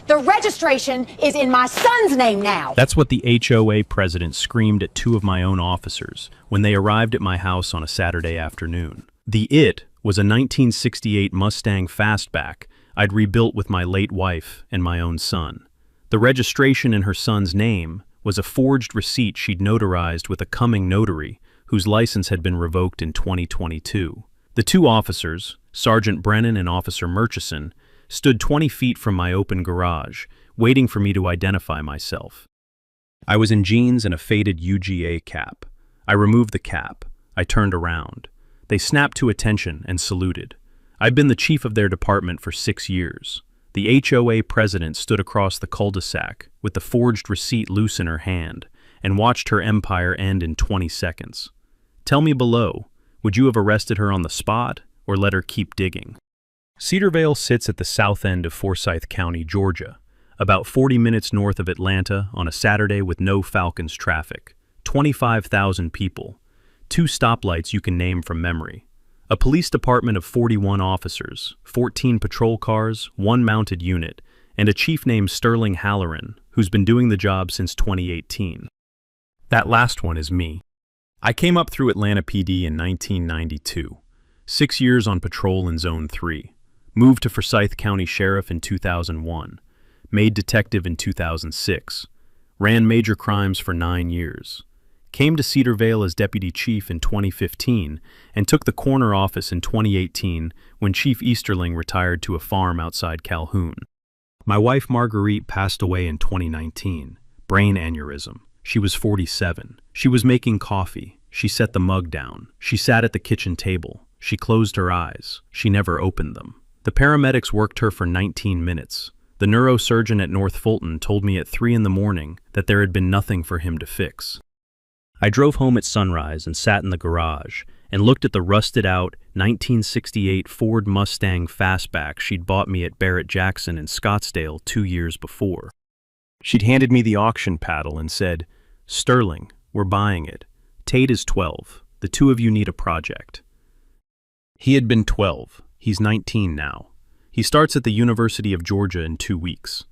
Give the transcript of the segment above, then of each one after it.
The registration is in my son's name now. That's what the HOA president screamed at two of my own officers when they arrived at my house on a Saturday afternoon. The "it" was a 1968 Mustang fastback I'd rebuilt with my late wife and my own son. The registration in her son's name was a forged receipt she'd notarized with a coming notary whose license had been revoked in 2022. The two officers, Sergeant Brennan and Officer Murchison, stood 20 feet from my open garage, waiting for me to identify myself. I was in jeans and a faded UGA cap. I removed the cap. I turned around. They snapped to attention and saluted. I'd been the chief of their department for 6 years. The HOA president stood across the cul-de-sac with the forged receipt loose in her hand and watched her empire end in 20 seconds. Tell me below, would you have arrested her on the spot or let her keep digging? Cedarvale sits at the south end of Forsyth County, Georgia, about 40 minutes north of Atlanta on a Saturday with no Falcons traffic, 25,000 people, 2 stoplights you can name from memory, a police department of 41 officers, 14 patrol cars, 1 mounted unit, and a chief named Sterling Halloran, who's been doing the job since 2018. That last one is me. I came up through Atlanta PD in 1992, 6 years on patrol in Zone 3, moved to Forsyth County Sheriff in 2001, made detective in 2006, ran major crimes for 9 years, came to Cedarvale as deputy chief in 2015, and took the corner office in 2018 when Chief Easterling retired to a farm outside Calhoun. My wife Marguerite passed away in 2019, brain aneurysm. She was 47. She was making coffee. She set the mug down. She sat at the kitchen table. She closed her eyes. She never opened them. The paramedics worked her for 19 minutes. The neurosurgeon at North Fulton told me at 3 in the morning that there had been nothing for him to fix. I drove home at sunrise and sat in the garage and looked at the rusted-out 1968 Ford Mustang fastback she'd bought me at Barrett-Jackson in Scottsdale 2 years before. She'd handed me the auction paddle and said, "Sterling, we're buying it. Tate is 12. The two of you need a project." He had been 12. He's 19 now. He starts at the University of Georgia in 2 weeks.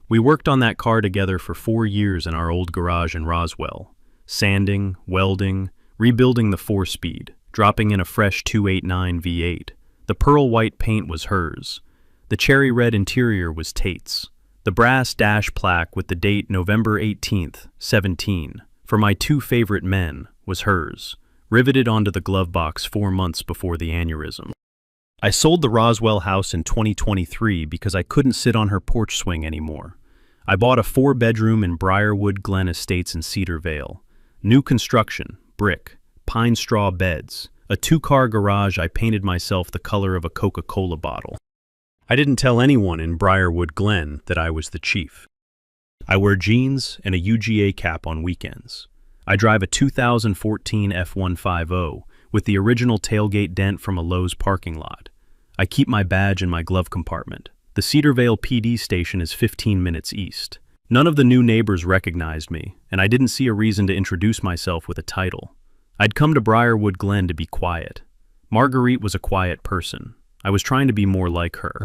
We worked on that car together for 4 years in our old garage in Roswell, sanding, welding, rebuilding the 4-speed, dropping in a fresh 289 V8. The pearl white paint was hers. The cherry red interior was Tate's. The brass dash plaque with the date November 18th, 17, for my 2 favorite men, was hers, riveted onto the glove box 4 months before the aneurysm. I sold the Roswell house in 2023 because I couldn't sit on her porch swing anymore. I bought a 4-bedroom in Briarwood Glen Estates in Cedarvale. New construction, brick, pine straw beds, a 2-car garage I painted myself the color of a Coca-Cola bottle. I didn't tell anyone in Briarwood Glen that I was the chief. I wear jeans and a UGA cap on weekends. I drive a 2014 F-150 with the original tailgate dent from a Lowe's parking lot. I keep my badge in my glove compartment. The Cedarvale PD station is 15 minutes east. None of the new neighbors recognized me, and I didn't see a reason to introduce myself with a title. I'd come to Briarwood Glen to be quiet. Marguerite was a quiet person. I was trying to be more like her.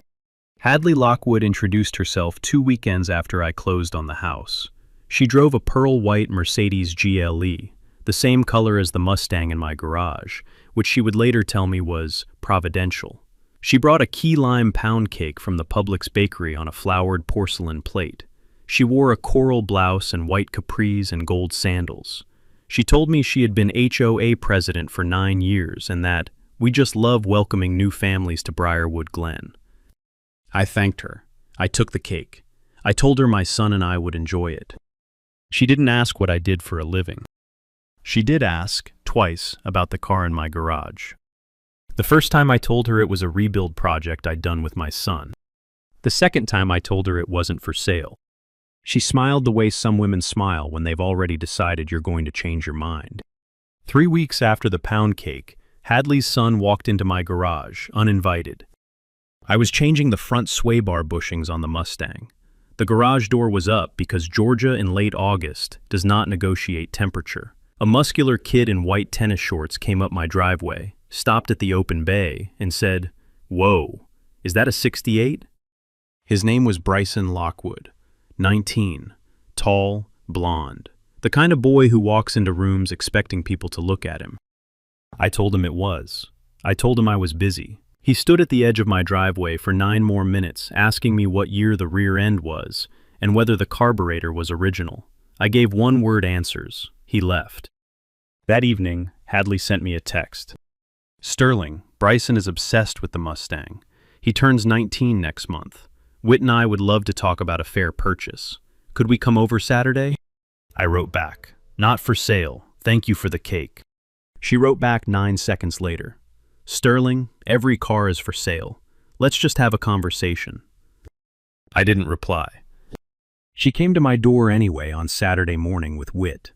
Hadley Lockwood introduced herself 2 weekends after I closed on the house. She drove a pearl white Mercedes GLE, the same color as the Mustang in my garage, which she would later tell me was providential. She brought a key lime pound cake from the Publix bakery on a flowered porcelain plate. She wore a coral blouse and white capris and gold sandals. She told me she had been HOA president for 9 years and that we just love welcoming new families to Briarwood Glen. I thanked her. I took the cake. I told her my son and I would enjoy it. She didn't ask what I did for a living. She did ask, twice, about the car in my garage. The first time I told her it was a rebuild project I'd done with my son. The second time I told her it wasn't for sale. She smiled the way some women smile when they've already decided you're going to change your mind. 3 weeks after the pound cake, Hadley's son walked into my garage, uninvited. I was changing the front sway bar bushings on the Mustang. The garage door was up because Georgia in late August does not negotiate temperature. A muscular kid in white tennis shorts came up my driveway, stopped at the open bay, and said, "Whoa, is that a 68? His name was Bryson Lockwood, 19, tall, blonde, the kind of boy who walks into rooms expecting people to look at him. I told him it was. I told him I was busy. He stood at the edge of my driveway for 9 more minutes, asking me what year the rear end was and whether the carburetor was original. I gave one-word answers. He left. That evening, Hadley sent me a text. "Sterling, Bryson is obsessed with the Mustang. He turns 19 next month. Whit and I would love to talk about a fair purchase. Could we come over Saturday?" I wrote back, "Not for sale. Thank you for the cake." She wrote back 9 seconds later. "Sterling, every car is for sale. Let's just have a conversation." I didn't reply. She came to my door anyway on Saturday morning with Whit.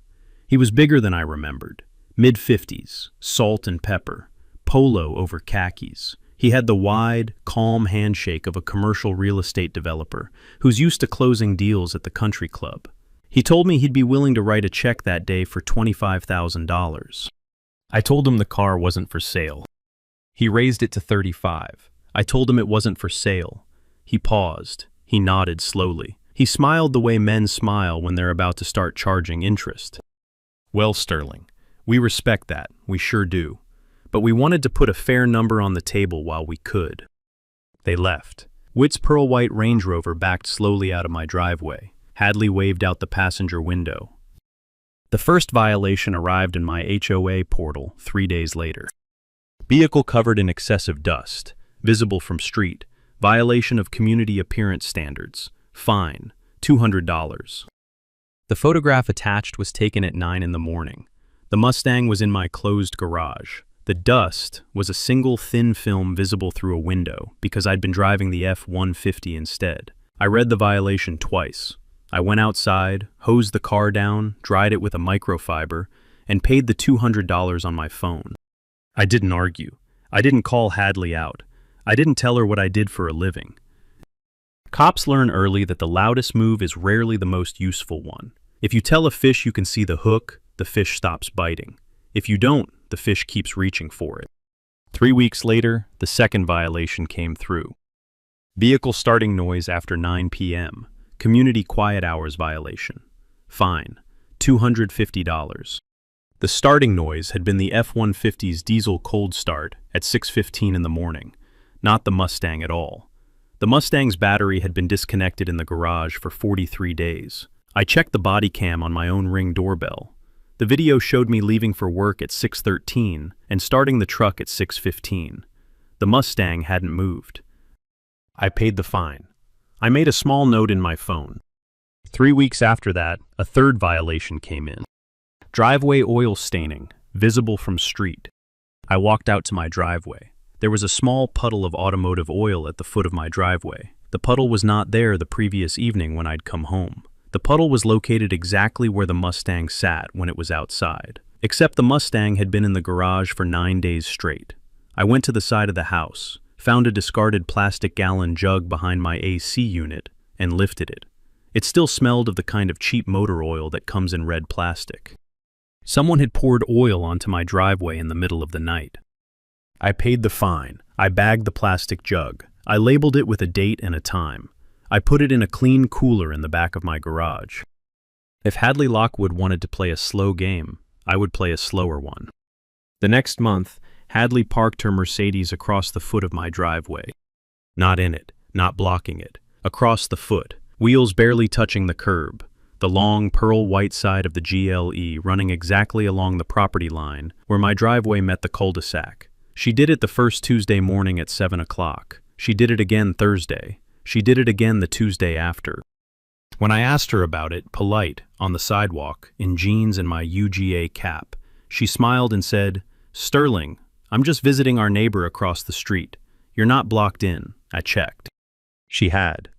He was bigger than I remembered. Mid-50s, salt and pepper, polo over khakis. He had the wide, calm handshake of a commercial real estate developer who's used to closing deals at the country club. He told me he'd be willing to write a check that day for $25,000. I told him the car wasn't for sale. He raised it to 35. I told him it wasn't for sale. He paused. He nodded slowly. He smiled the way men smile when they're about to start charging interest. "Well, Sterling, we respect that, we sure do. But we wanted to put a fair number on the table while we could." They left. Whit's pearl-white Range Rover backed slowly out of my driveway. Hadley waved out the passenger window. The first violation arrived in my HOA portal 3 days later. Vehicle covered in excessive dust, visible from street, violation of community appearance standards, fine, $200. The photograph attached was taken at 9 in the morning. The Mustang was in my closed garage. The dust was a single thin film visible through a window because I'd been driving the F-150 instead. I read the violation twice. I went outside, hosed the car down, dried it with a microfiber, and paid the $200 on my phone. I didn't argue. I didn't call Hadley out. I didn't tell her what I did for a living. Cops learn early that the loudest move is rarely the most useful one. If you tell a fish you can see the hook, the fish stops biting. If you don't, the fish keeps reaching for it. 3 weeks later, the second violation came through. Vehicle starting noise after 9 p.m. Community quiet hours violation. Fine, $250. The starting noise had been the F-150's diesel cold start at 6:15 in the morning, not the Mustang at all. The Mustang's battery had been disconnected in the garage for 43 days. I checked the body cam on my own Ring doorbell. The video showed me leaving for work at 6:13 and starting the truck at 6:15. The Mustang hadn't moved. I paid the fine. I made a small note in my phone. 3 weeks after that, a third violation came in. Driveway oil staining, visible from street. I walked out to my driveway. There was a small puddle of automotive oil at the foot of my driveway. The puddle was not there the previous evening when I'd come home. The puddle was located exactly where the Mustang sat when it was outside, except the Mustang had been in the garage for 9 days straight. I went to the side of the house, found a discarded plastic gallon jug behind my AC unit, and lifted it. It still smelled of the kind of cheap motor oil that comes in red plastic. Someone had poured oil onto my driveway in the middle of the night. I paid the fine. I bagged the plastic jug. I labeled it with a date and a time. I put it in a clean cooler in the back of my garage. If Hadley Lockwood wanted to play a slow game, I would play a slower one. The next month, Hadley parked her Mercedes across the foot of my driveway. Not in it, not blocking it. Across the foot, wheels barely touching the curb. The long, pearl-white side of the GLE running exactly along the property line where my driveway met the cul-de-sac. She did it the first Tuesday morning at 7 o'clock. She did it again Thursday. She did it again the Tuesday after. When I asked her about it, polite, on the sidewalk, in jeans and my UGA cap, she smiled and said, "Sterling, I'm just visiting our neighbor across the street. You're not blocked in. I checked." She had.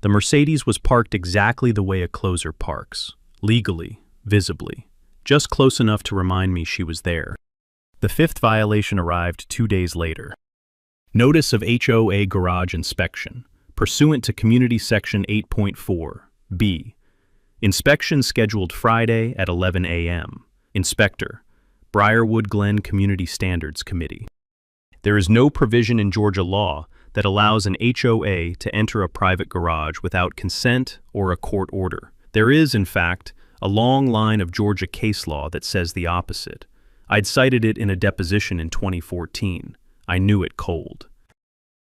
The Mercedes was parked exactly the way a closer parks, legally, visibly, just close enough to remind me she was there. The fifth violation arrived 2 days later. Notice of HOA garage inspection, pursuant to Community Section 8.4, B. Inspection scheduled Friday at 11 a.m. Inspector, Briarwood Glen Community Standards Committee. There is no provision in Georgia law that allows an HOA to enter a private garage without consent or a court order. There is, in fact, a long line of Georgia case law that says the opposite. I'd cited it in a deposition in 2014. I knew it cold.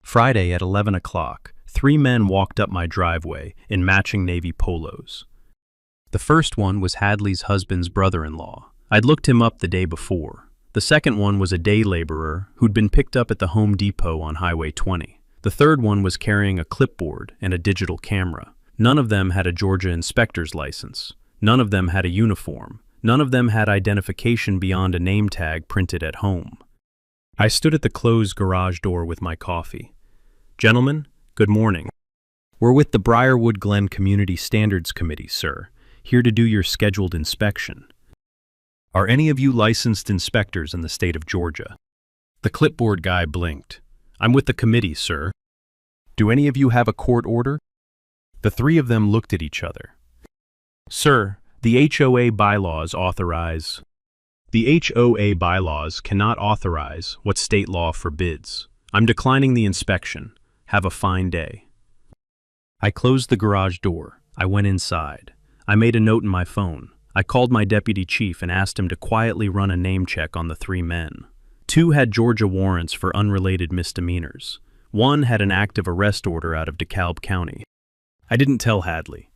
Friday at 11 o'clock, 3 men walked up my driveway in matching navy polos. The first one was Hadley's husband's brother-in-law. I'd looked him up the day before. The second one was a day laborer who'd been picked up at the Home Depot on Highway 20. The third one was carrying a clipboard and a digital camera. None of them had a Georgia inspector's license. None of them had a uniform. None of them had identification beyond a name tag printed at home. I stood at the closed garage door with my coffee. Gentlemen, good morning. We're with the Briarwood Glen Community Standards Committee, sir, here to do your scheduled inspection. Are any of you licensed inspectors in the state of Georgia? The clipboard guy blinked. I'm with the committee, sir. Do any of you have a court order? The 3 of them looked at each other. Sir, the HOA bylaws authorize. The HOA bylaws cannot authorize what state law forbids. I'm declining the inspection. Have a fine day. I closed the garage door. I went inside. I made a note in my phone. I called my deputy chief and asked him to quietly run a name check on the 3 men. 2 had Georgia warrants for unrelated misdemeanors. 1 had an active arrest order out of DeKalb County. I didn't tell Hadley.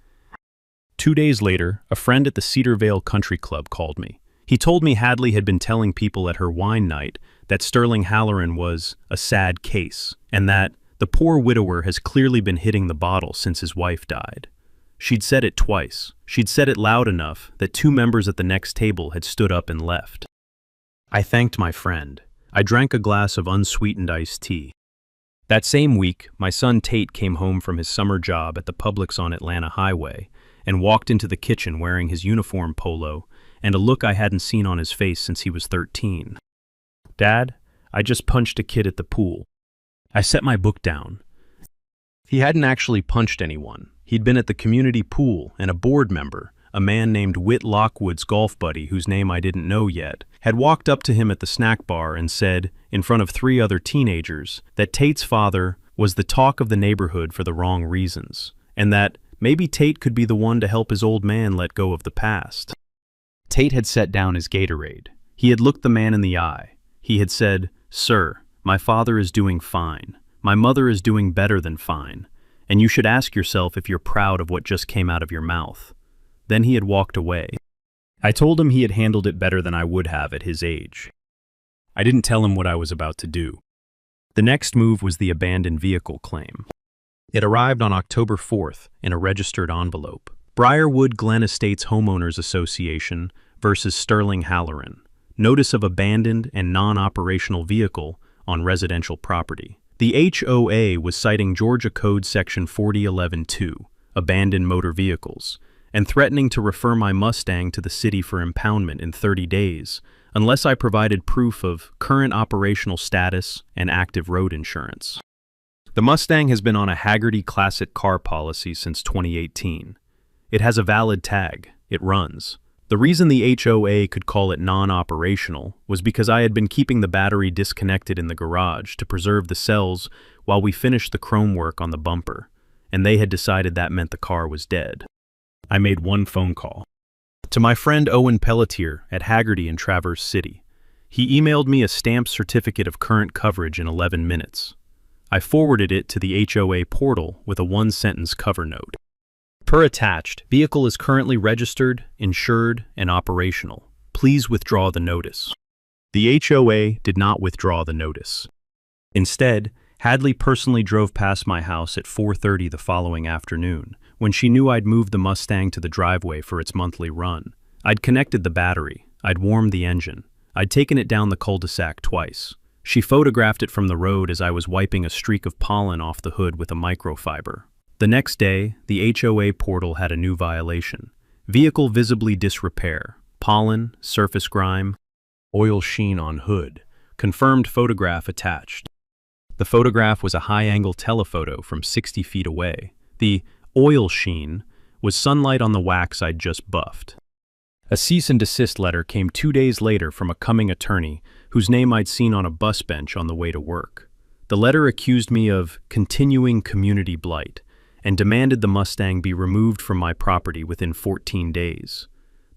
2 days later, a friend at the Cedar Vale Country Club called me. He told me Hadley had been telling people at her wine night that Sterling Halloran was a sad case, and that the poor widower has clearly been hitting the bottle since his wife died. She'd said it twice. She'd said it loud enough that 2 members at the next table had stood up and left. I thanked my friend. I drank a glass of unsweetened iced tea. That same week, my son Tate came home from his summer job at the Publix on Atlanta Highway and walked into the kitchen wearing his uniform polo and a look I hadn't seen on his face since he was 13. Dad, I just punched a kid at the pool. I set my book down. He hadn't actually punched anyone. He'd been at the community pool, and a board member, a man named Whit Lockwood's golf buddy whose name I didn't know yet, had walked up to him at the snack bar and said, in front of 3 other teenagers, that Tate's father was the talk of the neighborhood for the wrong reasons, and that maybe Tate could be the one to help his old man let go of the past. Tate had set down his Gatorade. He had looked the man in the eye. He had said, "Sir, my father is doing fine. My mother is doing better than fine. And you should ask yourself if you're proud of what just came out of your mouth." Then he had walked away. I told him he had handled it better than I would have at his age. I didn't tell him what I was about to do. The next move was the abandoned vehicle claim. It arrived on October 4th in a registered envelope. Briarwood Glen Estates Homeowners Association versus Sterling Halloran. Notice of abandoned and non-operational vehicle on residential property. The HOA was citing Georgia Code Section 4011-2, abandoned motor vehicles, and threatening to refer my Mustang to the city for impoundment in 30 days, unless I provided proof of current operational status and active road insurance. The Mustang has been on a Hagerty Classic car policy since 2018. It has a valid tag. It runs. The reason the HOA could call it non-operational was because I had been keeping the battery disconnected in the garage to preserve the cells while we finished the chrome work on the bumper, and they had decided that meant the car was dead. I made one phone call. To my friend Owen Pelletier at Hagerty in Traverse City. He emailed me a stamped certificate of current coverage in 11 minutes. I forwarded it to the HOA portal with a 1-sentence cover note. Per attached, vehicle is currently registered, insured, and operational. Please withdraw the notice. The HOA did not withdraw the notice. Instead, Hadley personally drove past my house at 4:30 the following afternoon, when she knew I'd moved the Mustang to the driveway for its monthly run. I'd connected the battery. I'd warmed the engine. I'd taken it down the cul-de-sac twice. She photographed it from the road as I was wiping a streak of pollen off the hood with a microfiber. The next day, the HOA portal had a new violation. Vehicle visibly disrepair, pollen, surface grime, oil sheen on hood, confirmed photograph attached. The photograph was a high-angle telephoto from 60 feet away. The oil sheen was sunlight on the wax I'd just buffed. A cease and desist letter came 2 days later from a coming attorney whose name I'd seen on a bus bench on the way to work. The letter accused me of continuing community blight and demanded the Mustang be removed from my property within 14 days.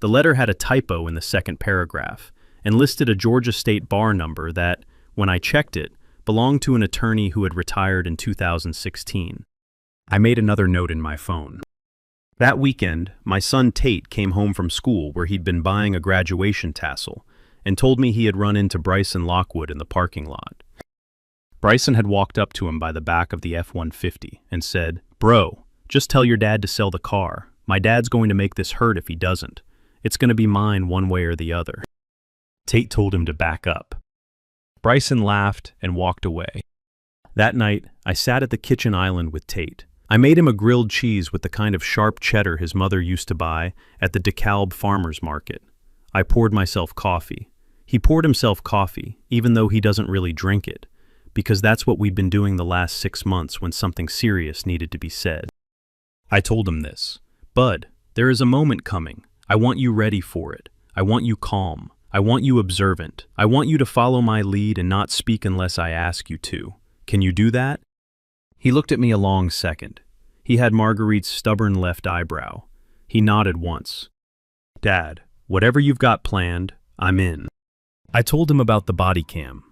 The letter had a typo in the second paragraph and listed a Georgia State bar number that, when I checked it, belonged to an attorney who had retired in 2016. I made another note in my phone. That weekend, my son Tate came home from school where he'd been buying a graduation tassel and told me he had run into Bryson Lockwood in the parking lot. Bryson had walked up to him by the back of the F-150 and said, "Bro, just tell your dad to sell the car. My dad's going to make this hurt if he doesn't. It's going to be mine one way or the other." Tate told him to back up. Bryson laughed and walked away. That night, I sat at the kitchen island with Tate. I made him a grilled cheese with the kind of sharp cheddar his mother used to buy at the DeKalb Farmers Market. I poured myself coffee. He poured himself coffee, even though he doesn't really drink it, because that's what we'd been doing the last 6 months when something serious needed to be said. I told him this. "Bud, there is a moment coming. I want you ready for it. I want you calm. I want you observant. I want you to follow my lead and not speak unless I ask you to. Can you do that?" He looked at me a long second. He had Marguerite's stubborn left eyebrow. He nodded once. "Dad, whatever you've got planned, I'm in." I told him about the body cam.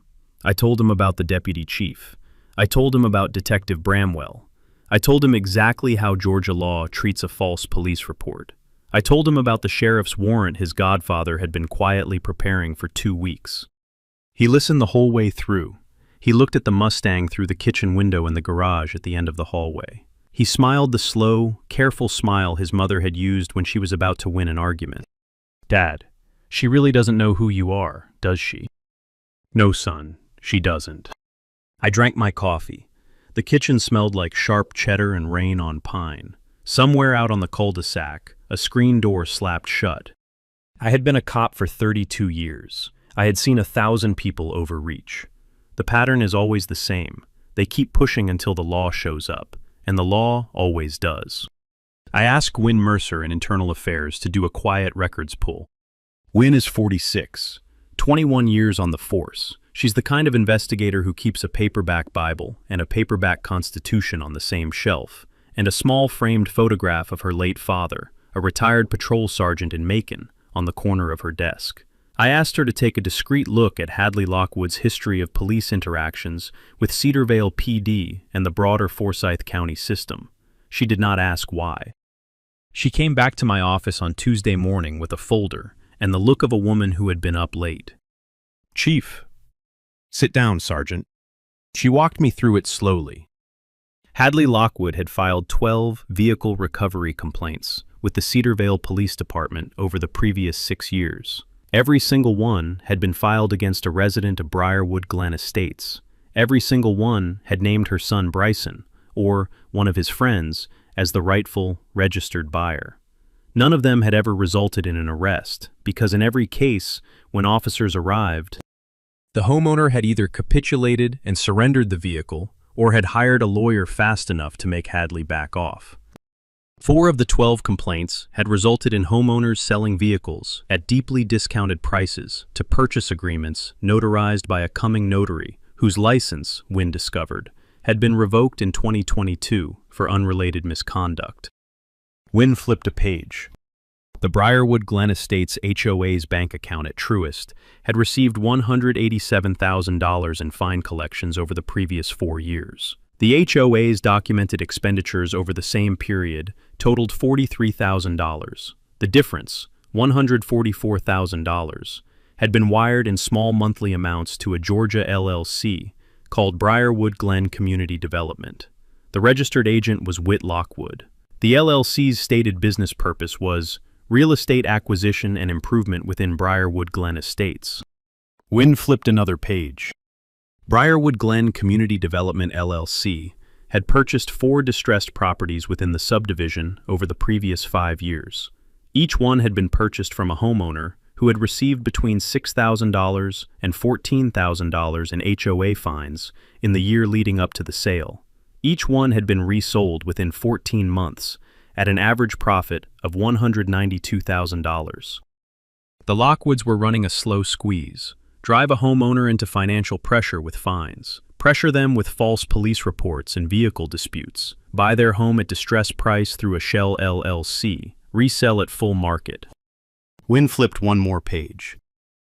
I told him about the deputy chief. I told him about Detective Bramwell. I told him exactly how Georgia law treats a false police report. I told him about the sheriff's warrant his godfather had been quietly preparing for 2 weeks. He listened the whole way through. He looked at the Mustang through the kitchen window in the garage at the end of the hallway. He smiled the slow, careful smile his mother had used when she was about to win an argument. "Dad, she really doesn't know who you are, does she?" "No, son, she doesn't." I drank my coffee. The kitchen smelled like sharp cheddar and rain on pine. Somewhere out on the cul-de-sac, a screen door slapped shut. I had been a cop for 32 years. I had seen 1,000 people overreach. The pattern is always the same. They keep pushing until the law shows up, and the law always does. I asked Wynn Mercer in Internal Affairs to do a quiet records pull. Wynn is 46, 21 years on the force. She's the kind of investigator who keeps a paperback Bible and a paperback Constitution on the same shelf, and a small framed photograph of her late father, a retired patrol sergeant in Macon, on the corner of her desk. I asked her to take a discreet look at Hadley Lockwood's history of police interactions with Cedarvale PD and the broader Forsyth County system. She did not ask why. She came back to my office on Tuesday morning with a folder and the look of a woman who had been up late. "Chief." "Sit down, Sergeant." She walked me through it slowly. Hadley Lockwood had filed 12 vehicle recovery complaints with the Cedarvale Police Department over the previous 6 years. Every single one had been filed against a resident of Briarwood Glen Estates. Every single one had named her son Bryson, or one of his friends, as the rightful, registered buyer. None of them had ever resulted in an arrest, because in every case, when officers arrived, the homeowner had either capitulated and surrendered the vehicle, or had hired a lawyer fast enough to make Hadley back off. 4 of the 12 complaints had resulted in homeowners selling vehicles at deeply discounted prices to purchase agreements notarized by a coming notary whose license, Wynn discovered, had been revoked in 2022 for unrelated misconduct. Wynn flipped a page. The Briarwood Glen Estates HOA's bank account at Truist had received $187,000 in fine collections over the previous 4 years. The HOA's documented expenditures over the same period totaled $43,000. The difference, $144,000, had been wired in small monthly amounts to a Georgia LLC called Briarwood Glen Community Development. The registered agent was Whit Lockwood. The LLC's stated business purpose was real estate acquisition and improvement within Briarwood Glen Estates. Wynn flipped another page. Briarwood Glen Community Development LLC had purchased 4 distressed properties within the subdivision over the previous 5 years. Each one had been purchased from a homeowner who had received between $6,000 and $14,000 in HOA fines in the year leading up to the sale. Each one had been resold within 14 months at an average profit of $192,000. The Lockwoods were running a slow squeeze. Drive a homeowner into financial pressure with fines, Pressure them with false police reports and vehicle disputes. Buy their home at distressed price through a Shell LLC. Resell at full market. Wynn flipped one more page.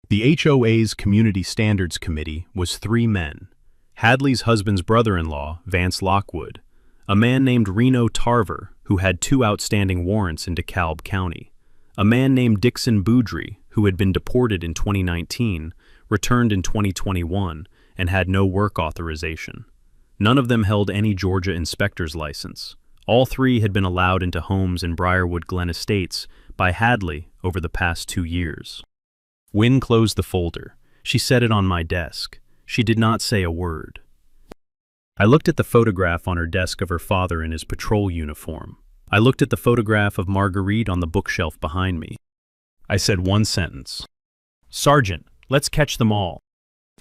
The HOA's Community Standards Committee was 3 men. Hadley's husband's brother-in-law, Vance Lockwood, a man named Reno Tarver, who had 2 outstanding warrants in DeKalb County, a man named Dixon Boudry, who had been deported in 2019, returned in 2021, and had no work authorization. None of them held any Georgia inspector's license. All 3 had been allowed into homes in Briarwood Glen Estates by Hadley over the past 2 years. Wynn closed the folder. She set it on my desk. She did not say a word. I looked at the photograph on her desk of her father in his patrol uniform. I looked at the photograph of Marguerite on the bookshelf behind me. I said one sentence. "Sergeant, let's catch them all."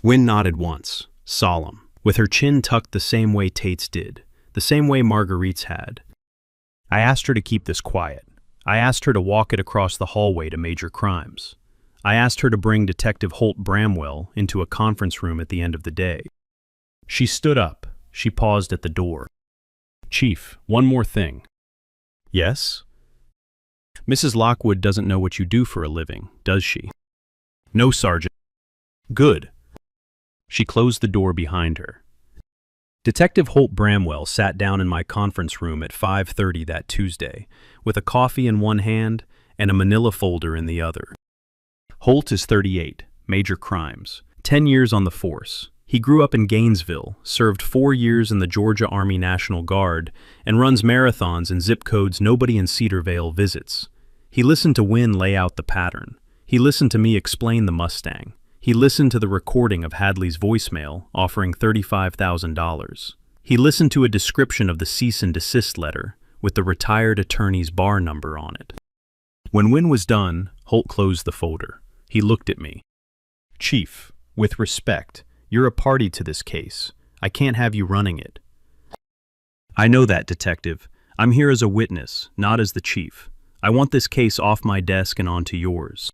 Wynn nodded once, solemn, with her chin tucked the same way Tate's did, the same way Marguerite's had. I asked her to keep this quiet. I asked her to walk it across the hallway to Major Crimes. I asked her to bring Detective Holt Bramwell into a conference room at the end of the day. She stood up. She paused at the door. "Chief, one more thing." "Yes?" "Mrs. Lockwood doesn't know what you do for a living, does she?" "No, Sergeant." "Good." She closed the door behind her. Detective Holt Bramwell sat down in my conference room at 5:30 that Tuesday, with a coffee in one hand and a manila folder in the other. Holt is 38, Major Crimes, 10 years on the force. He grew up in Gainesville, served 4 years in the Georgia Army National Guard, and runs marathons in zip codes nobody in Cedarvale visits. He listened to Wynn lay out the pattern. He listened to me explain the Mustang. He listened to the recording of Hadley's voicemail offering $35,000. He listened to a description of the cease and desist letter with the retired attorney's bar number on it. When Wynn was done, Holt closed the folder. He looked at me. "Chief, with respect, you're a party to this case. I can't have you running it." "I know that, Detective. I'm here as a witness, not as the chief. I want this case off my desk and onto yours."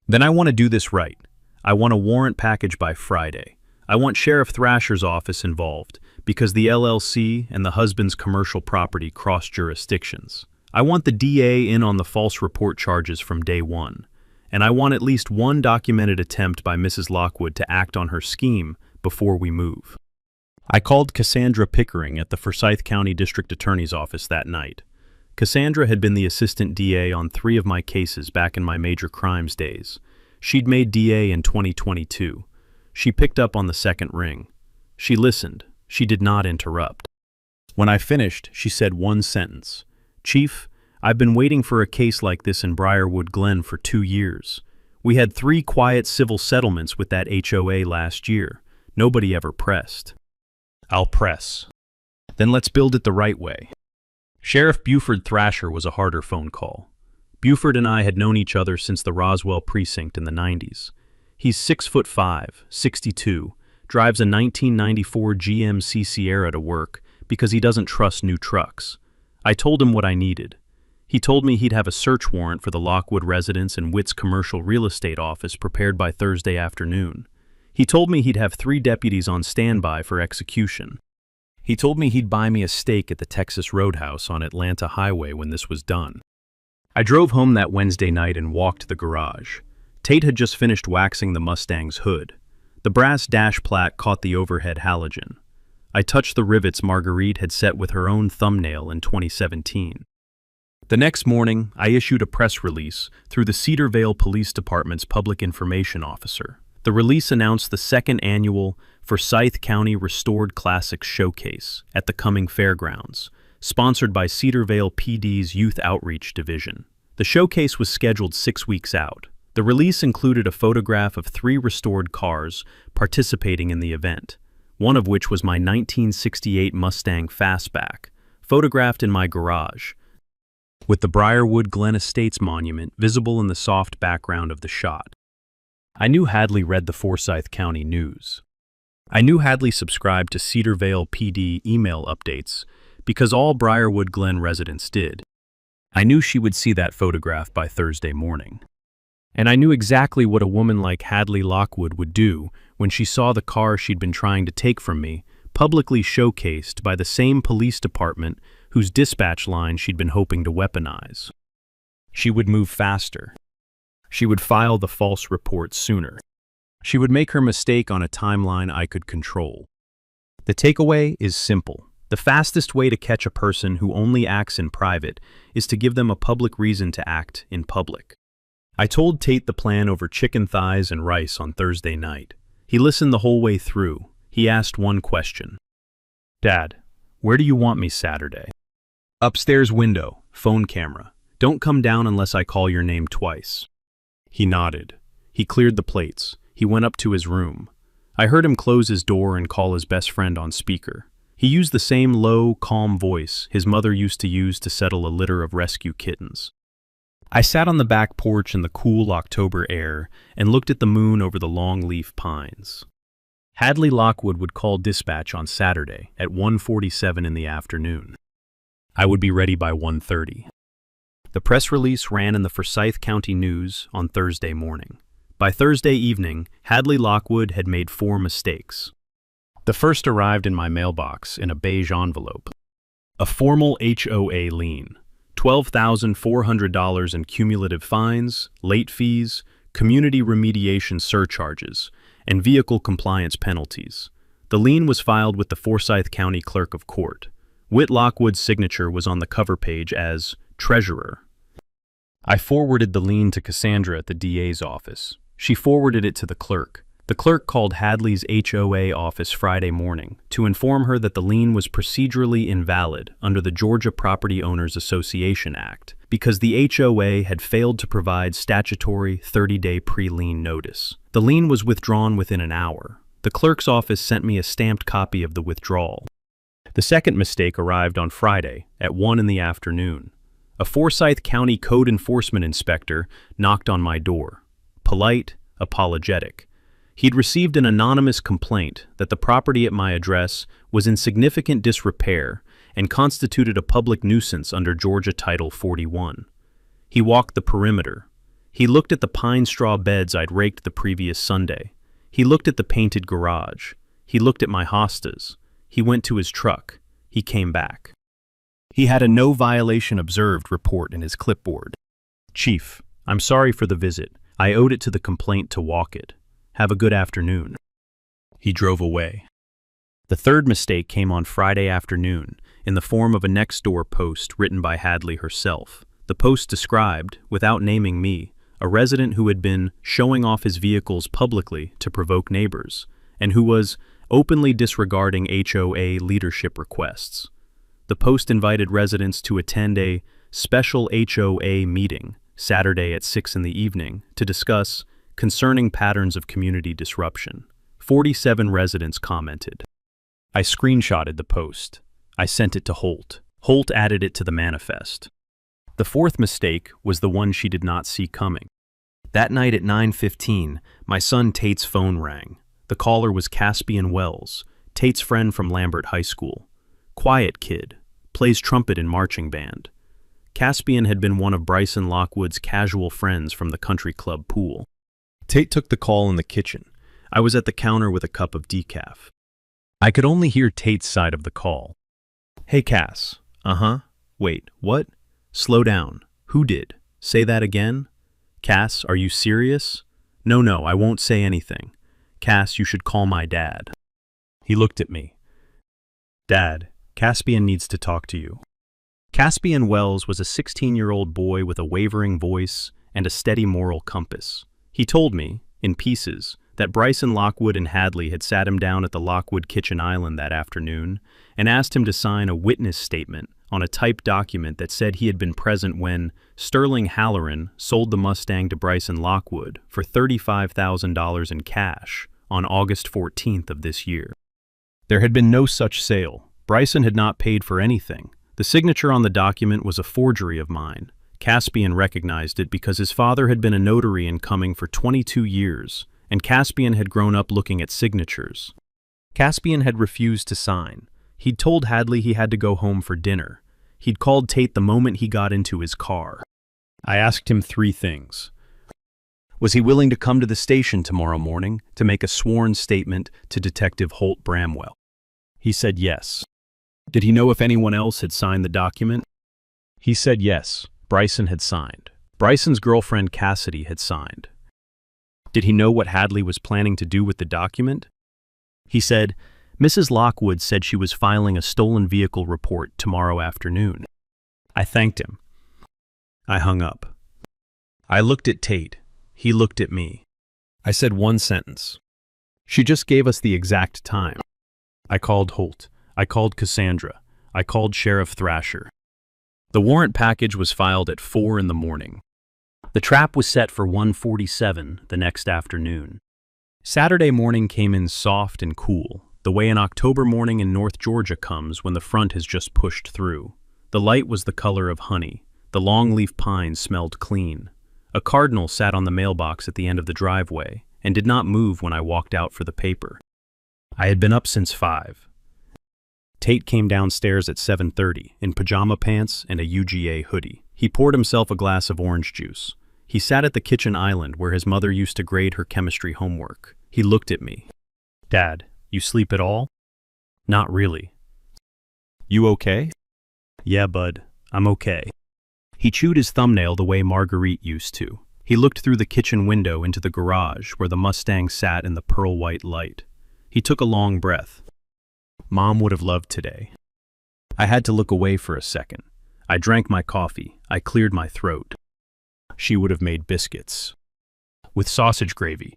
"Then I want to do this right. I want a warrant package by Friday. I want Sheriff Thrasher's office involved, because the LLC and the husband's commercial property cross jurisdictions. I want the DA in on the false report charges from day one. And I want at least one documented attempt by Mrs. Lockwood to act on her scheme before we move." I called Cassandra Pickering at the Forsyth County District Attorney's office that night. Cassandra had been the assistant DA on 3 of my cases back in my Major Crimes days. She'd made DA in 2022. She picked up on the second ring. She listened. She did not interrupt. When I finished, she said one sentence. "Chief, I've been waiting for a case like this in Briarwood Glen for 2 years. We had 3 quiet civil settlements with that HOA last year. Nobody ever pressed." "I'll press." "Then let's build it the right way." Sheriff Buford Thrasher was a harder phone call. Buford and I had known each other since the Roswell precinct in the 90s. He's 6'5", 62, drives a 1994 GMC Sierra to work because he doesn't trust new trucks. I told him what I needed. He told me he'd have a search warrant for the Lockwood residence and Witt's commercial real estate office prepared by Thursday afternoon. He told me he'd have 3 deputies on standby for execution. He told me he'd buy me a steak at the Texas Roadhouse on Atlanta Highway when this was done. I drove home that Wednesday night and walked to the garage. Tate had just finished waxing the Mustang's hood. The brass dash plate caught the overhead halogen. I touched the rivets Marguerite had set with her own thumbnail in 2017. The next morning, I issued a press release through the Cedarvale Police Department's public information officer. The release announced the 2nd annual Forsyth County Restored Classics Showcase at the coming fairgrounds, sponsored by Cedarvale PD's Youth Outreach Division. The showcase was scheduled 6 weeks out. The release included a photograph of 3 restored cars participating in the event, one of which was my 1968 Mustang Fastback, photographed in my garage, with the Briarwood Glen Estates monument visible in the soft background of the shot. I knew Hadley read the Forsyth County News. I knew Hadley subscribed to Cedarvale PD email updates because all Briarwood Glen residents did. I knew she would see that photograph by Thursday morning. And I knew exactly what a woman like Hadley Lockwood would do when she saw the car she'd been trying to take from me publicly showcased by the same police department whose dispatch line she'd been hoping to weaponize. She would move faster. She would file the false report sooner. She would make her mistake on a timeline I could control. The takeaway is simple. The fastest way to catch a person who only acts in private is to give them a public reason to act in public. I told Tate the plan over chicken thighs and rice on Thursday night. He listened the whole way through. He asked one question. "Dad, where do you want me Saturday?" "Upstairs window, phone camera. Don't come down unless I call your name twice." He nodded. He cleared the plates. He went up to his room. I heard him close his door and call his best friend on speaker. He used the same low, calm voice his mother used to use to settle a litter of rescue kittens. I sat on the back porch in the cool October air and looked at the moon over the long-leaf pines. Hadley Lockwood would call dispatch on Saturday at 1:47 in the afternoon. I would be ready by 1:30. The press release ran in the Forsyth County News on Thursday morning. By Thursday evening, Hadley Lockwood had made 4 mistakes. The first arrived in my mailbox in a beige envelope. A formal HOA lien, $12,400 in cumulative fines, late fees, community remediation surcharges, and vehicle compliance penalties. The lien was filed with the Forsyth County Clerk of Court. Whit Lockwood's signature was on the cover page as treasurer. I forwarded the lien to Cassandra at the DA's office. She forwarded it to the clerk. The clerk called Hadley's HOA office Friday morning to inform her that the lien was procedurally invalid under the Georgia Property Owners Association Act because the HOA had failed to provide statutory 30-day pre-lien notice. The lien was withdrawn within an hour. The clerk's office sent me a stamped copy of the withdrawal. The second mistake arrived on Friday at 1 in the afternoon. A Forsyth County code enforcement inspector knocked on my door. Polite, apologetic. He'd received an anonymous complaint that the property at my address was in significant disrepair and constituted a public nuisance under Georgia Title 41. He walked the perimeter. He looked at the pine straw beds I'd raked the previous Sunday. He looked at the painted garage. He looked at my hostas. He went to his truck. He came back. He had a no violation observed report in his clipboard. "Chief, I'm sorry for the visit. I owed it to the complaint to walk it. Have a good afternoon." He drove away. The third mistake came on Friday afternoon in the form of a next-door post written by Hadley herself. The post described, without naming me, a resident who had been showing off his vehicles publicly to provoke neighbors, and who was openly disregarding HOA leadership requests. The post invited residents to attend a special HOA meeting Saturday at 6 in the evening to discuss concerning patterns of community disruption. 47 residents commented. I screenshotted the post. I sent it to Holt. Holt added it to the manifest. The fourth mistake was the one she did not see coming. That night at 9:15, my son Tate's phone rang. The caller was Caspian Wells, Tate's friend from Lambert High School. Quiet kid, plays trumpet in marching band. Caspian had been one of Bryson Lockwood's casual friends from the country club pool. Tate took the call in the kitchen. I was at the counter with a cup of decaf. I could only hear Tate's side of the call. "Hey, Cass." "Uh-huh. Wait, what? Slow down. Who did? Say that again?" "Cass, are you serious?" No, I won't say anything. Cass, you should call my dad." He looked at me. "Dad, Caspian needs to talk to you." Caspian Wells was a 16-year-old boy with a wavering voice and a steady moral compass. He told me, in pieces, that Bryson Lockwood and Hadley had sat him down at the Lockwood Kitchen Island that afternoon and asked him to sign a witness statement on a typed document that said he had been present when Sterling Halloran sold the Mustang to Bryson Lockwood for $35,000 in cash on August 14th of this year. There had been no such sale. Bryson had not paid for anything. The signature on the document was a forgery of mine. Caspian recognized it because his father had been a notary in Cumming for 22 years, and Caspian had grown up looking at signatures. Caspian had refused to sign. He'd told Hadley he had to go home for dinner. He'd called Tate the moment he got into his car. I asked him 3 things. Was he willing to come to the station tomorrow morning to make a sworn statement to Detective Holt Bramwell? He said yes. Did he know if anyone else had signed the document? He said yes, Bryson had signed. Bryson's girlfriend Cassidy had signed. Did he know what Hadley was planning to do with the document? He said, Mrs. Lockwood said she was filing a stolen vehicle report tomorrow afternoon. I thanked him. I hung up. I looked at Tate. He looked at me. I said one sentence. She just gave us the exact time. I called Holt. I called Cassandra. I called Sheriff Thrasher. The warrant package was filed at 4 in the morning. The trap was set for 1:47 the next afternoon. Saturday morning came in soft and cool, the way an October morning in North Georgia comes when the front has just pushed through. The light was the color of honey. The longleaf pines smelled clean. A cardinal sat on the mailbox at the end of the driveway and did not move when I walked out for the paper. I had been up since 5. Tate came downstairs at 7:30 in pajama pants and a UGA hoodie. He poured himself a glass of orange juice. He sat at the kitchen island where his mother used to grade her chemistry homework. He looked at me. Dad, you sleep at all? Not really. You okay? Yeah, bud, I'm okay. He chewed his thumbnail the way Marguerite used to. He looked through the kitchen window into the garage where the Mustang sat in the pearl-white light. He took a long breath. Mom would have loved today. I had to look away for a second. I drank my coffee. I cleared my throat. She would have made biscuits. With sausage gravy.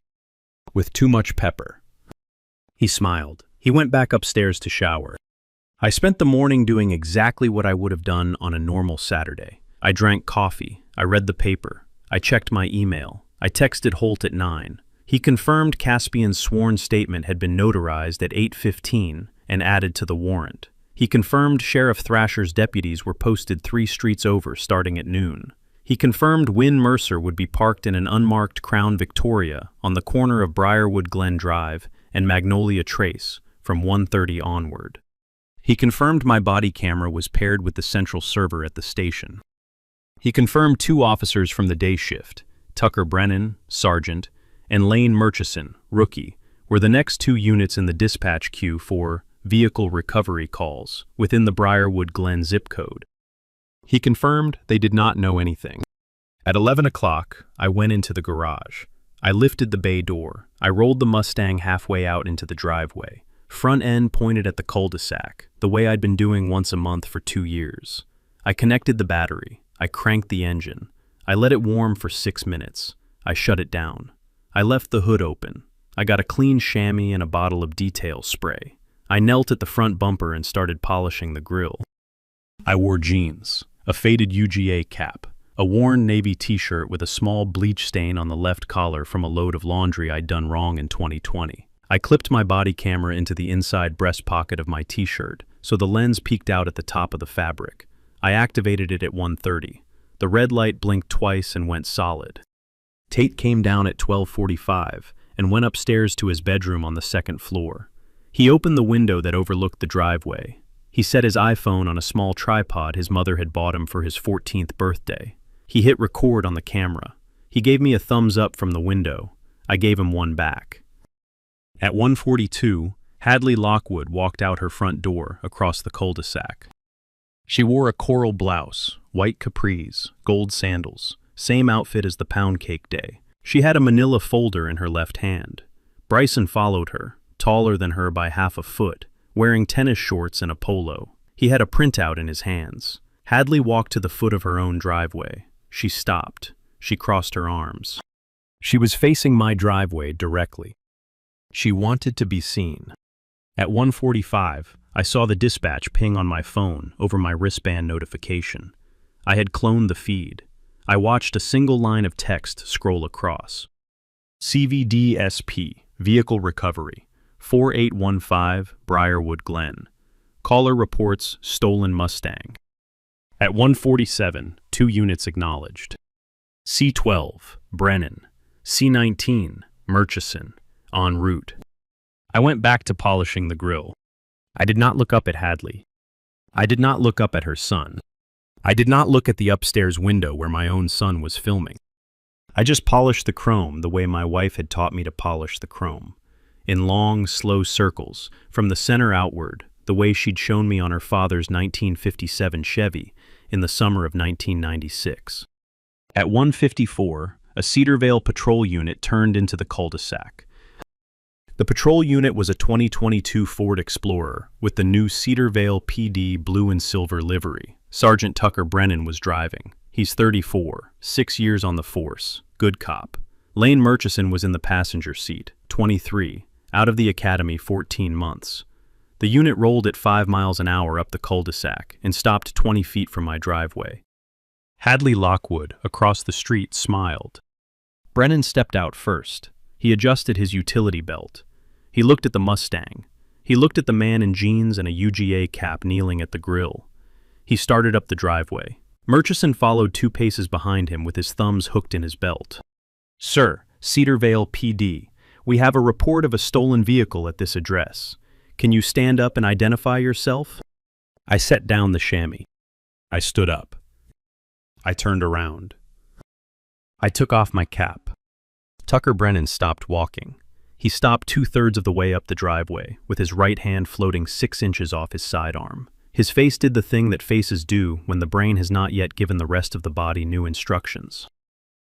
With too much pepper. He smiled. He went back upstairs to shower. I spent the morning doing exactly what I would have done on a normal Saturday. I drank coffee. I read the paper. I checked my email. I texted Holt at 9. He confirmed Caspian's sworn statement had been notarized at 8:15 and added to the warrant. He confirmed Sheriff Thrasher's deputies were posted 3 streets over starting at noon. He confirmed Wynn Mercer would be parked in an unmarked Crown Victoria on the corner of Briarwood Glen Drive and Magnolia Trace from 1:30 onward. He confirmed my body camera was paired with the central server at the station. He confirmed 2 officers from the day shift, Tucker Brennan, Sergeant, and Lane Murchison, Rookie, were the next 2 units in the dispatch queue for vehicle recovery calls within the Briarwood Glen zip code. He confirmed they did not know anything. At 11 o'clock, I went into the garage. I lifted the bay door. I rolled the Mustang halfway out into the driveway. Front end pointed at the cul-de-sac, the way I'd been doing once a month for 2 years. I connected the battery. I cranked the engine. I let it warm for 6 minutes. I shut it down. I left the hood open. I got a clean chamois and a bottle of detail spray. I knelt at the front bumper and started polishing the grill. I wore jeans, a faded UGA cap, a worn navy t-shirt with a small bleach stain on the left collar from a load of laundry I'd done wrong in 2020. I clipped my body camera into the inside breast pocket of my t-shirt, so the lens peeked out at the top of the fabric. I activated it at 1:30. The red light blinked twice and went solid. Tate came down at 12:45 and went upstairs to his bedroom on the 2nd floor. He opened the window that overlooked the driveway. He set his iPhone on a small tripod his mother had bought him for his 14th birthday. He hit record on the camera. He gave me a thumbs up from the window. I gave him one back. At 1:42, Hadley Lockwood walked out her front door across the cul-de-sac. She wore a coral blouse, white capris, gold sandals, same outfit as the pound cake day. She had a manila folder in her left hand. Bryson followed her, taller than her by half a foot, wearing tennis shorts and a polo. He had a printout in his hands. Hadley walked to the foot of her own driveway. She stopped. She crossed her arms. She was facing my driveway directly. She wanted to be seen. At 1:45, I saw the dispatch ping on my phone over my wristband notification. I had cloned the feed. I watched a single line of text scroll across. CVDSP, Vehicle Recovery, 4815 Briarwood Glen. Caller reports stolen Mustang. At 1:47, 2 units acknowledged. C12, Brennan. C19, Murchison, en route. I went back to polishing the grill. I did not look up at Hadley. I did not look up at her son. I did not look at the upstairs window where my own son was filming. I just polished the chrome the way my wife had taught me to polish the chrome. In long, slow circles, from the center outward, the way she'd shown me on her father's 1957 Chevy in the summer of 1996. At 1:54, a Cedarvale patrol unit turned into the cul-de-sac. The patrol unit was a 2022 Ford Explorer with the new Cedarvale PD blue and silver livery. Sergeant Tucker Brennan was driving. He's 34, 6 years on the force, good cop. Lane Murchison was in the passenger seat, 23, out of the academy 14 months. The unit rolled at 5 miles an hour up the cul-de-sac and stopped 20 feet from my driveway. Hadley Lockwood, across the street, smiled. Brennan stepped out first. He adjusted his utility belt. He looked at the Mustang. He looked at the man in jeans and a UGA cap kneeling at the grill. He started up the driveway. Murchison followed 2 paces behind him with his thumbs hooked in his belt. "Sir, Cedarvale PD, we have a report of a stolen vehicle at this address. Can you stand up and identify yourself?" I set down the chamois. I stood up. I turned around. I took off my cap. Tucker Brennan stopped walking. He stopped 2/3 of the way up the driveway, with his right hand floating 6 inches off his sidearm. His face did the thing that faces do when the brain has not yet given the rest of the body new instructions.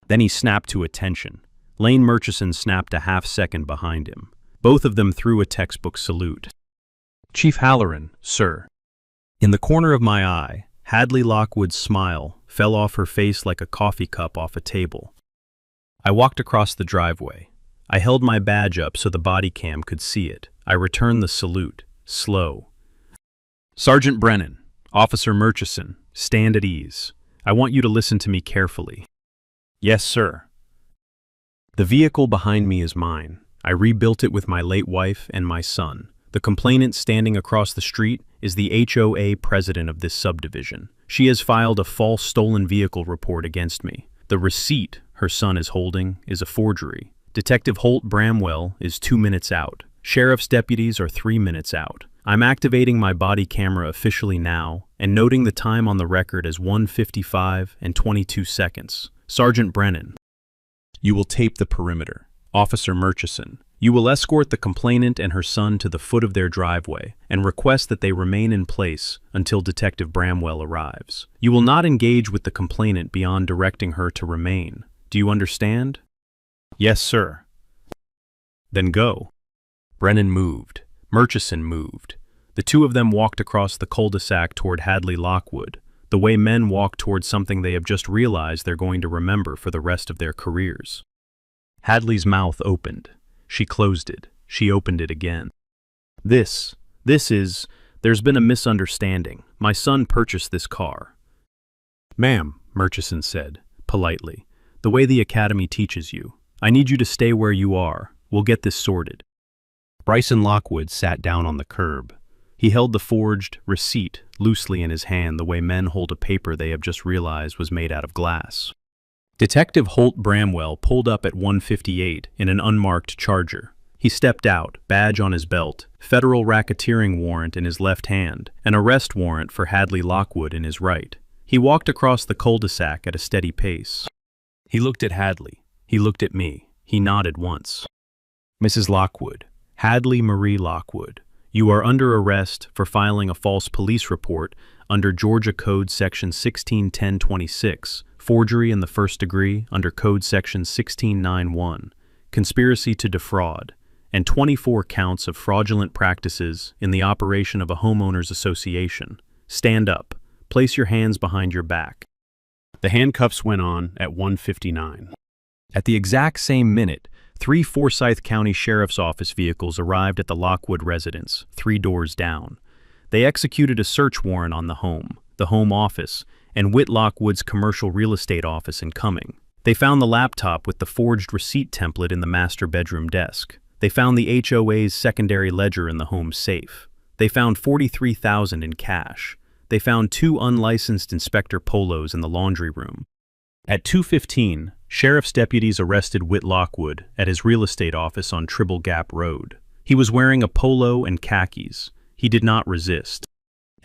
Then he snapped to attention. Lane Murchison snapped a half-second behind him. Both of them threw a textbook salute. "Chief Halloran, sir." In the corner of my eye, Hadley Lockwood's smile fell off her face like a coffee cup off a table. I walked across the driveway. I held my badge up so the body cam could see it. I returned the salute, slow. "Sergeant Brennan, Officer Murchison, stand at ease. I want you to listen to me carefully." "Yes, sir." "The vehicle behind me is mine. I rebuilt it with my late wife and my son. The complainant standing across the street is the HOA president of this subdivision. She has filed a false stolen vehicle report against me. The receipt her son is holding is a forgery. Detective Holt Bramwell is 2 minutes out. Sheriff's deputies are 3 minutes out. I'm activating my body camera officially now and noting the time on the record as 1:55 and 22 seconds. Sergeant Brennan, you will tape the perimeter. Officer Murchison, you will escort the complainant and her son to the foot of their driveway and request that they remain in place until Detective Bramwell arrives. You will not engage with the complainant beyond directing her to remain. Do you understand?" "Yes, sir." "Then go." Brennan moved. Murchison moved. The two of them walked across the cul-de-sac toward Hadley Lockwood, the way men walk toward something they have just realized they're going to remember for the rest of their careers. Hadley's mouth opened. She closed it. She opened it again. This is, there's been a misunderstanding. My son purchased this car." "Ma'am," Murchison said, politely, "the way the academy teaches you. I need you to stay where you are. We'll get this sorted." Bryson Lockwood sat down on the curb. He held the forged receipt loosely in his hand the way men hold a paper they have just realized was made out of glass. Detective Holt Bramwell pulled up at 1:58 in an unmarked Charger. He stepped out, badge on his belt, federal racketeering warrant in his left hand, an arrest warrant for Hadley Lockwood in his right. He walked across the cul-de-sac at a steady pace. He looked at Hadley. He looked at me. He nodded once. "Mrs. Lockwood, Hadley Marie Lockwood, you are under arrest for filing a false police report under Georgia Code Section 161026, forgery in the first degree under Code Section 1691, conspiracy to defraud, and 24 counts of fraudulent practices in the operation of a homeowners association. Stand up. Place your hands behind your back." The handcuffs went on at 1:59. At the exact same minute, 3 Forsyth County Sheriff's Office vehicles arrived at the Lockwood residence, 3 doors down. They executed a search warrant on the home office, and Whit Lockwood's commercial real estate office in Cumming. They found the laptop with the forged receipt template in the master bedroom desk. They found the HOA's secondary ledger in the home safe. They found $43,000 in cash. They found 2 unlicensed Inspector Polos in the laundry room. At 2:15, sheriff's deputies arrested Whit Lockwood at his real estate office on Tribble Gap Road. He was wearing a polo and khakis. He did not resist.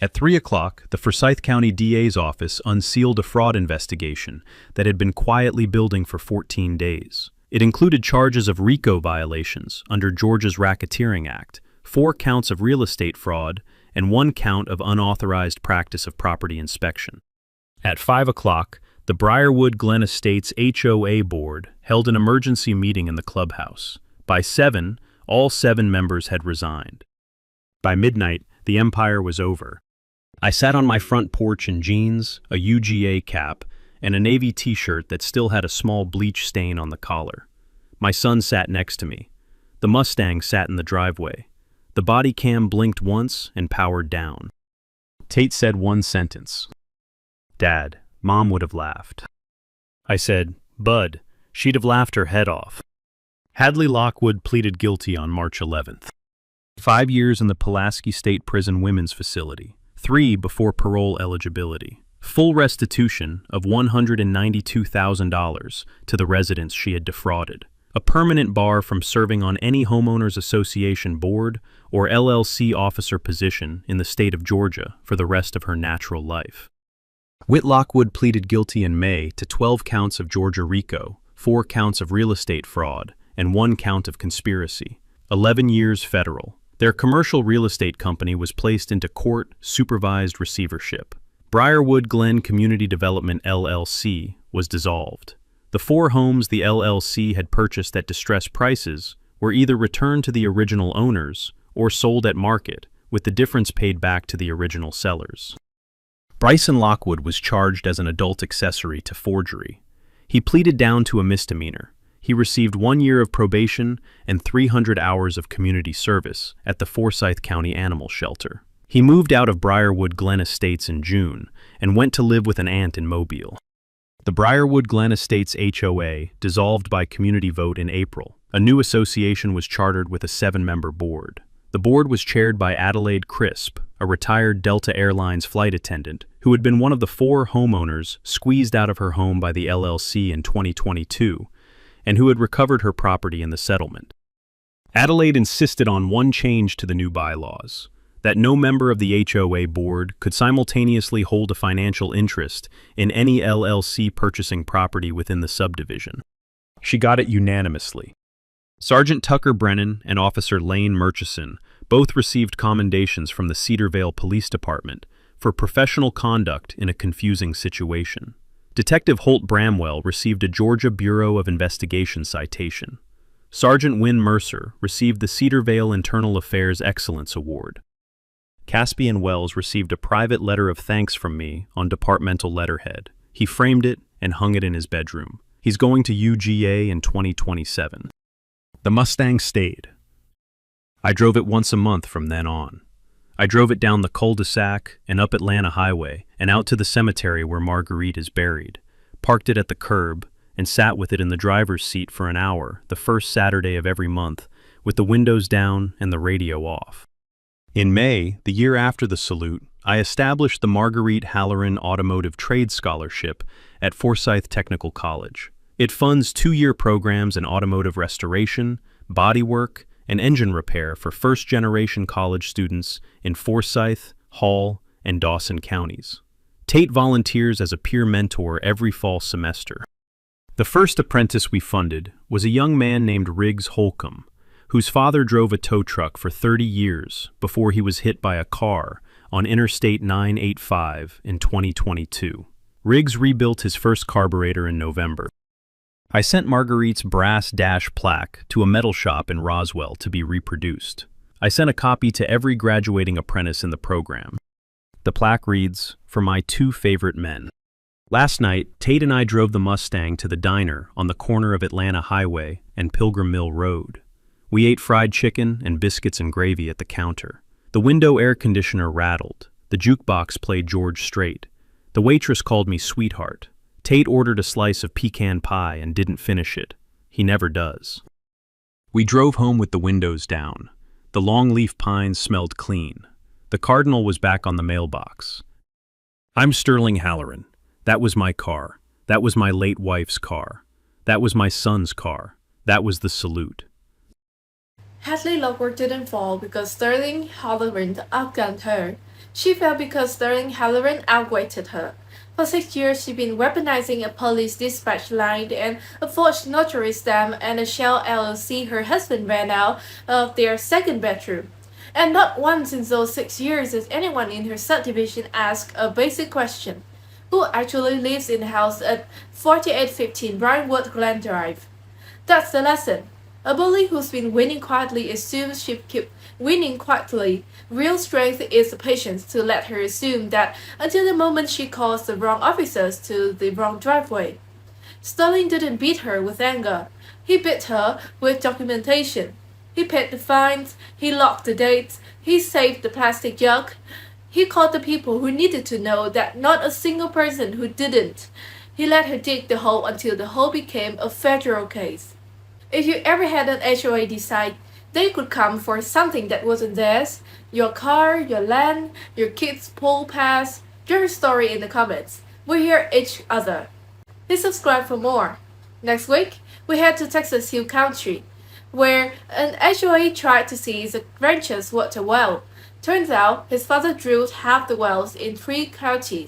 At 3 o'clock, the Forsyth County DA's office unsealed a fraud investigation that had been quietly building for 14 days. It included charges of RICO violations under Georgia's Racketeering Act, 4 counts of real estate fraud, and 1 count of unauthorized practice of property inspection. At 5 o'clock, the Briarwood Glen Estates HOA board held an emergency meeting in the clubhouse. By 7, all 7 members had resigned. By midnight, the empire was over. I sat on my front porch in jeans, a UGA cap, and a navy t-shirt that still had a small bleach stain on the collar. My son sat next to me. The Mustang sat in the driveway. The body cam blinked once and powered down. Tate said one sentence. "Dad, Mom would have laughed." I said, "Bud, she'd have laughed her head off." Hadley Lockwood pleaded guilty on March 11th. 5 years in the Pulaski State Prison Women's Facility, 3 before parole eligibility. Full restitution of $192,000 to the residents she had defrauded. A permanent bar from serving on any homeowners association board or LLC officer position in the state of Georgia for the rest of her natural life. Whit Lockwood pleaded guilty in May to 12 counts of Georgia RICO, 4 counts of real estate fraud, and 1 count of conspiracy. 11 years federal. Their commercial real estate company was placed into court-supervised receivership. Briarwood Glen Community Development LLC was dissolved. The 4 homes the LLC had purchased at distressed prices were either returned to the original owners or sold at market, with the difference paid back to the original sellers. Bryson Lockwood was charged as an adult accessory to forgery. He pleaded down to a misdemeanor. He received 1 year of probation and 300 hours of community service at the Forsyth County Animal Shelter. He moved out of Briarwood Glen Estates in June and went to live with an aunt in Mobile. The Briarwood Glen Estates HOA dissolved by community vote in April. A new association was chartered with a 7-member board. The board was chaired by Adelaide Crisp, a retired Delta Airlines flight attendant who had been one of the 4 homeowners squeezed out of her home by the LLC in 2022 and who had recovered her property in the settlement. Adelaide insisted on one change to the new bylaws: that no member of the HOA board could simultaneously hold a financial interest in any LLC purchasing property within the subdivision. She got it unanimously. Sergeant Tucker Brennan and Officer Lane Murchison both received commendations from the Cedarvale Police Department for professional conduct in a confusing situation. Detective Holt Bramwell received a Georgia Bureau of Investigation citation. Sergeant Wynn Mercer received the Cedarvale Internal Affairs Excellence Award. Caspian Wells received a private letter of thanks from me on departmental letterhead. He framed it and hung it in his bedroom. He's going to UGA in 2027. The Mustang stayed. I drove it once a month from then on. I drove it down the cul-de-sac and up Atlanta Highway and out to the cemetery where Marguerite is buried, parked it at the curb, and sat with it in the driver's seat for an hour the first Saturday of every month, with the windows down and the radio off. In May, the year after the salute, I established the Marguerite Halloran Automotive Trade Scholarship at Forsyth Technical College. It funds 2-year programs in automotive restoration, bodywork, and engine repair for first-generation college students in Forsyth, Hall, and Dawson counties. Tate volunteers as a peer mentor every fall semester. The first apprentice we funded was a young man named Riggs Holcomb, whose father drove a tow truck for 30 years before he was hit by a car on Interstate 985 in 2022. Riggs rebuilt his first carburetor in November. I sent Marguerite's brass dash plaque to a metal shop in Roswell to be reproduced. I sent a copy to every graduating apprentice in the program. The plaque reads, "For my 2 favorite men." Last night, Tate and I drove the Mustang to the diner on the corner of Atlanta Highway and Pilgrim Mill Road. We ate fried chicken and biscuits and gravy at the counter. The window air conditioner rattled. The jukebox played George Strait. The waitress called me sweetheart. Tate ordered a slice of pecan pie and didn't finish it. He never does. We drove home with the windows down. The longleaf pines smelled clean. The Cardinal was back on the mailbox. I'm Sterling Halloran. That was my car. That was my late wife's car. That was my son's car. That was the salute. Hadley Lockwood didn't fall because Sterling Halloran outgunned her. She fell because Sterling Halloran outweighted her. For 6 years, she'd been weaponizing a police dispatch line and a forged notary stamp and a shell LLC her husband ran out of their second bedroom. And not once in those 6 years has anyone in her subdivision asked a basic question. Who actually lives in the house at 4815 Brinewood Glen Drive? That's the lesson. A bully who's been winning quietly assumes she'll keep winning quietly. Real strength is the patience to let her assume that until the moment she calls the wrong officers to the wrong driveway. Sterling didn't beat her with anger. He beat her with documentation. He paid the fines, he locked the dates, he saved the plastic jug. He called the people who needed to know that not a single person who didn't. He let her dig the hole until the hole became a federal case. If you ever had an HOA decide they could come for something that wasn't theirs, your car, your land, your kids' pool pass, your story in the comments. We hear each other. Please subscribe for more. Next week, we head to Texas Hill Country, where an HOA tried to seize a rancher's water well. Turns out his father drilled half the wells in 3 counties.